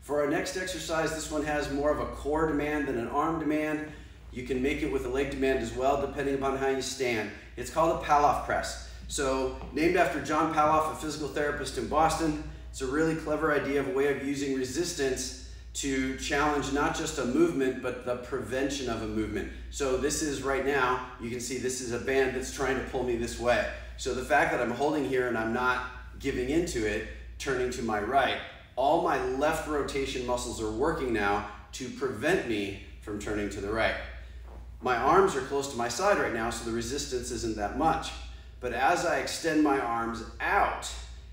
For our next exercise, this one has more of a core demand than an arm demand. You can make it with a leg demand as well, depending upon how you stand. It's called a Pallof press. So, named after John Pallof, a physical therapist in Boston. It's a really clever idea of a way of using resistance to challenge not just a movement, but the prevention of a movement. So this is right now, you can see this is a band that's trying to pull me this way. So the fact that I'm holding here and I'm not giving into it, turning to my right, all my left rotation muscles are working now to prevent me from turning to the right. My arms are close to my side right now, so the resistance isn't that much. But as I extend my arms out,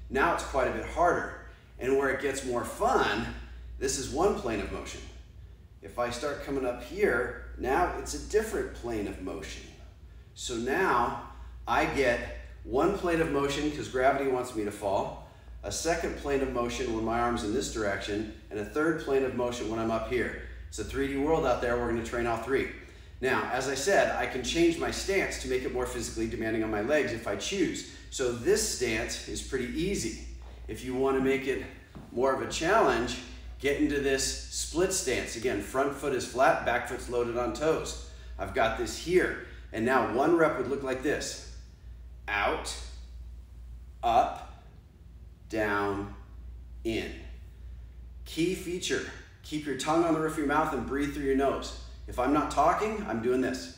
now it's quite a bit harder. And where it gets more fun, this is one plane of motion. If I start coming up here, now it's a different plane of motion. So now I get one plane of motion because gravity wants me to fall, a second plane of motion when my arm's in this direction, and a third plane of motion when I'm up here. It's a 3D world out there. We're going to train all three. Now, as I said, I can change my stance to make it more physically demanding on my legs if I choose. So this stance is pretty easy. If you want to make it more of a challenge, get into this split stance. Again, front foot is flat, back foot's loaded on toes. I've got this here. And now one rep would look like this. Out, up, down, in. Key feature, keep your tongue on the roof of your mouth and breathe through your nose. If I'm not talking, I'm doing this.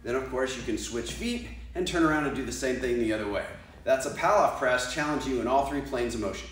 Then of course you can switch feet and turn around and do the same thing the other way. That's a Pallof press, challenge you in all three planes of motion.